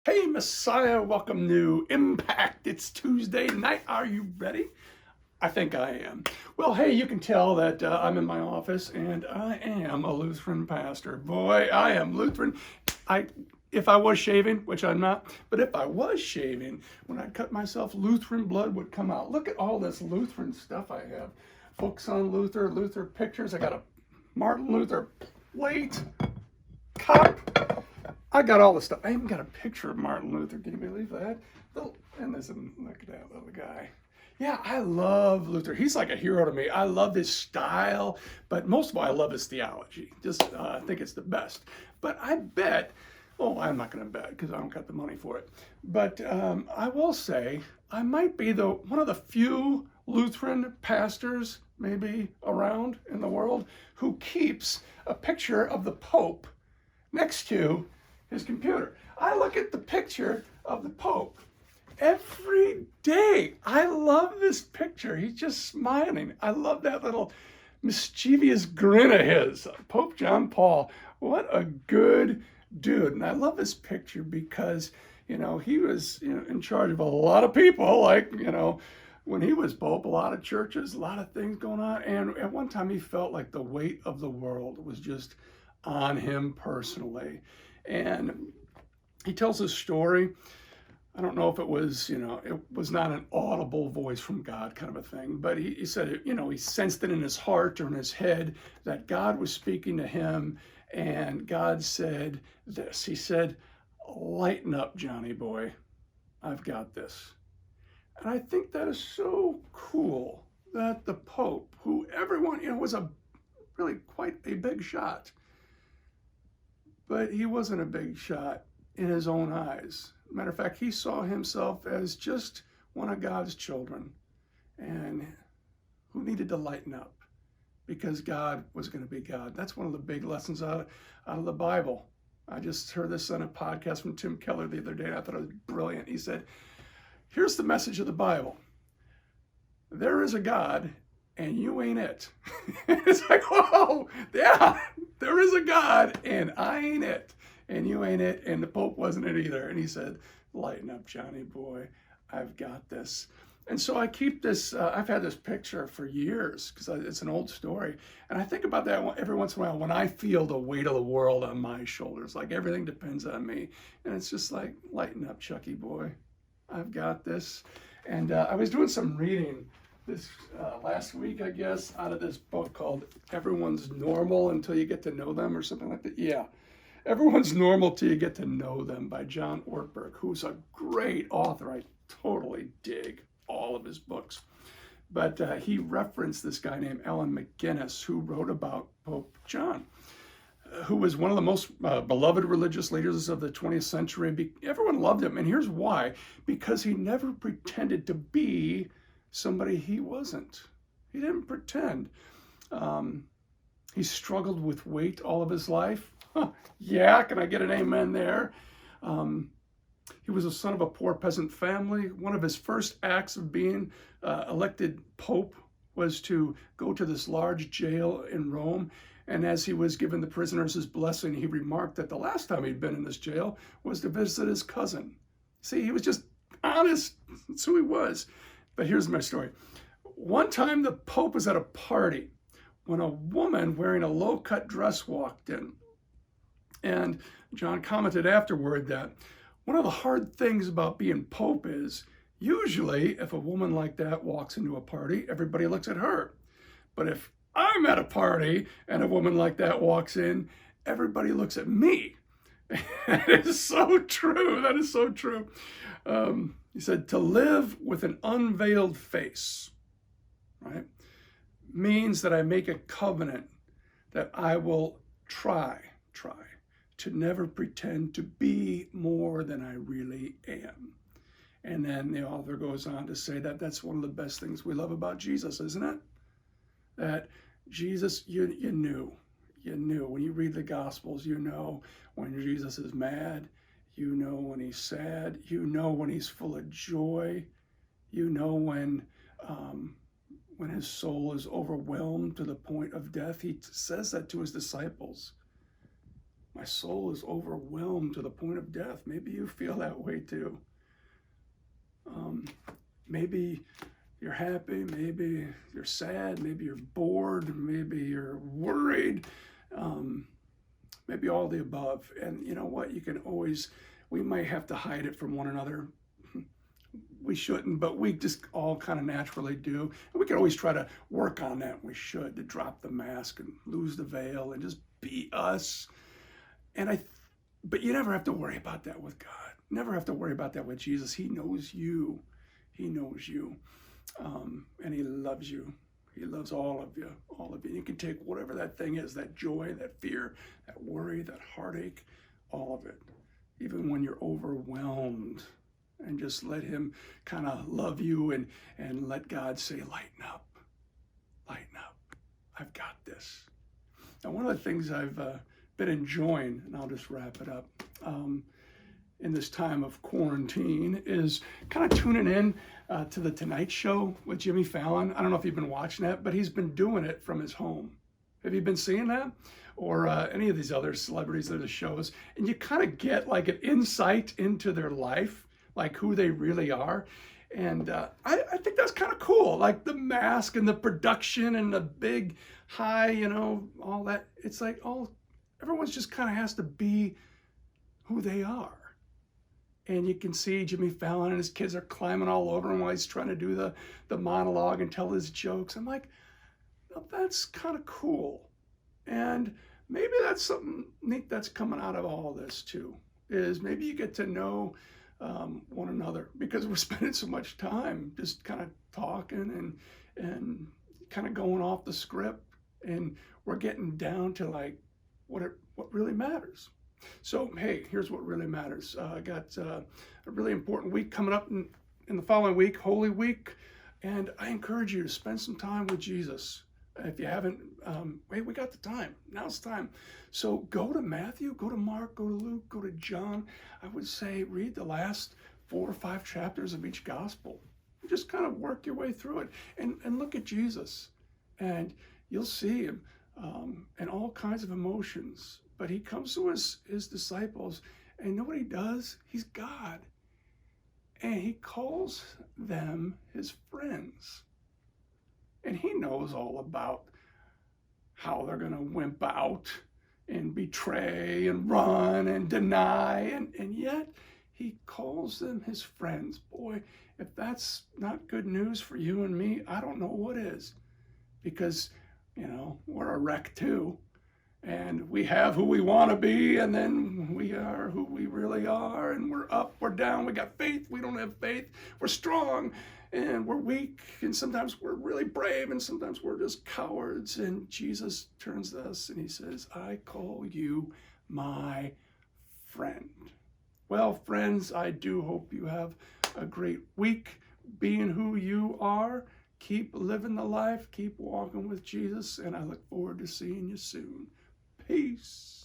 Hey, Messiah, welcome to Impact. It's Tuesday night. Are you ready? I think I am. Well, hey, you can tell that I'm in my office and I am a Lutheran pastor. Boy, I am Lutheran. I, if I was shaving, which I'm not, but if I was shaving, when I cut myself, Lutheran blood would come out. Look at all this Lutheran stuff I have. Books on Luther, Luther pictures. I got a Martin Luther plate, cup. I got all the stuff. I even got a picture of Martin Luther. Can you believe that? And look at that little guy. Yeah, I love Luther. He's like a hero to me. I love his style, but most of all, I love his theology. Just I think it's the best. But I bet, oh, I'm not going to bet because I don't got the money for it. But I will say I might be one of the few Lutheran pastors maybe around in the world who keeps a picture of the Pope next to his computer. I look at the picture of the Pope every day. I love this picture. He's just smiling. I love that little mischievous grin of his. Pope John Paul. What a good dude. And I love this picture because, he was in charge of a lot of people, like, when he was Pope, a lot of churches, a lot of things going on. And at one time, he felt like the weight of the world was just on him personally. And he tells his story. I don't know if it was, it was not an audible voice from God kind of a thing, but he said, he sensed it in his heart or in his head that God was speaking to him. And God said this. He said, "Lighten up, Johnny boy. I've got this." And I think that is so cool that the Pope, who everyone, was really quite a big shot, but he wasn't a big shot in his own eyes. Matter of fact, he saw himself as just one of God's children and who needed to lighten up because God was going to be God. That's one of the big lessons out of the Bible. I just heard this on a podcast from Tim Keller the other day, and I thought it was brilliant. He said, here's the message of the Bible. There is a God, and you ain't it. It's like, whoa, yeah, there is a God, and I ain't it, and you ain't it, and the Pope wasn't it either. And he said, lighten up, Johnny boy, I've got this. And so I keep this, I've had this picture for years because it's an old story. And I think about that every once in a while when I feel the weight of the world on my shoulders, like everything depends on me. And it's just like, lighten up, Chucky boy, I've got this. And I was doing some reading this last week, I guess, out of this book called Everyone's Normal Until You Get to Know Them or something like that. Yeah. Everyone's Normal Till You Get to Know Them by John Ortberg, who's a great author. I totally dig all of his books. But he referenced this guy named Allen McGuinness, who wrote about Pope John, who was one of the most beloved religious leaders of the 20th century. Everyone loved him. And here's why. Because he never pretended to be somebody he wasn't. He didn't pretend. He struggled with weight all of his life. Yeah, can I get an amen there? He was a son of a poor peasant family. One of his first acts of being elected pope was to go to this large jail in Rome. And as he was giving the prisoners his blessing, he remarked that the last time he'd been in this jail was to visit his cousin. See, he was just honest. That's who he was. But here's my story. One time the Pope was at a party when a woman wearing a low-cut dress walked in. And John commented afterward that one of the hard things about being Pope is usually if a woman like that walks into a party, everybody looks at her. But if I'm at a party and a woman like that walks in, everybody looks at me. That is so true. That is so true. He said, to live with an unveiled face, right, means that I make a covenant that I will try to never pretend to be more than I really am. And then the author goes on to say that that's one of the best things we love about Jesus, isn't it? That Jesus, you knew when you read the Gospels, you know when Jesus is mad, you know when he's sad, you know when he's full of joy, you know when his soul is overwhelmed to the point of death. He says that to his disciples. My soul is overwhelmed to the point of death. Maybe you feel that way too. Maybe you're happy, maybe you're sad, maybe you're bored, maybe you're worried, maybe all the above. And you know what? We might have to hide it from one another. We shouldn't, but we just all kind of naturally do. And we can always try to work on that. We should, to drop the mask and lose the veil and just be us. But you never have to worry about that with God. Never have to worry about that with Jesus. He knows you. He knows you. And he loves you. He loves all of you, all of you. You can take whatever that thing is, that joy, that fear, that worry, that heartache, all of it. Even when you're overwhelmed, and just let him kind of love you and let God say, lighten up, lighten up. I've got this. Now, one of the things I've been enjoying, and I'll just wrap it up, in this time of quarantine is kind of tuning in to the Tonight Show with Jimmy Fallon. I don't know if you've been watching that, but he's been doing it from his home. Have you been seeing that? Or any of these other celebrities that are the shows? And you kind of get like an insight into their life, like who they really are. And I think that's kind of cool. Like the mask and the production and the big high, all that. It's like everyone's just kind of has to be who they are. And you can see Jimmy Fallon and his kids are climbing all over him while he's trying to do the monologue and tell his jokes. I'm like, well, that's kind of cool. And maybe that's something neat that's coming out of all this too, is maybe you get to know one another, because we're spending so much time just kind of talking and kind of going off the script, and we're getting down to like what really matters. So, hey, here's what really matters. I got a really important week coming up in the following week, Holy Week, and I encourage you to spend some time with Jesus. If you haven't, wait, we got the time. Now's the time. So go to Matthew, go to Mark, go to Luke, go to John. I would say read the last 4 or 5 chapters of each gospel. Just kind of work your way through it and look at Jesus. And you'll see him in all kinds of emotions. But he comes to his disciples, and you know what he does? He's God. And he calls them his friends. And he knows all about how they're going to wimp out and betray and run and deny. And yet he calls them his friends. Boy, if that's not good news for you and me, I don't know what is. Because, we're a wreck too. And we have who we want to be, and then we are who we really are, and we're up, we're down, we got faith, we don't have faith, we're strong, and we're weak, and sometimes we're really brave, and sometimes we're just cowards. And Jesus turns to us and he says, I call you my friend. Well, friends, I do hope you have a great week being who you are. Keep living the life, keep walking with Jesus, and I look forward to seeing you soon. Peace.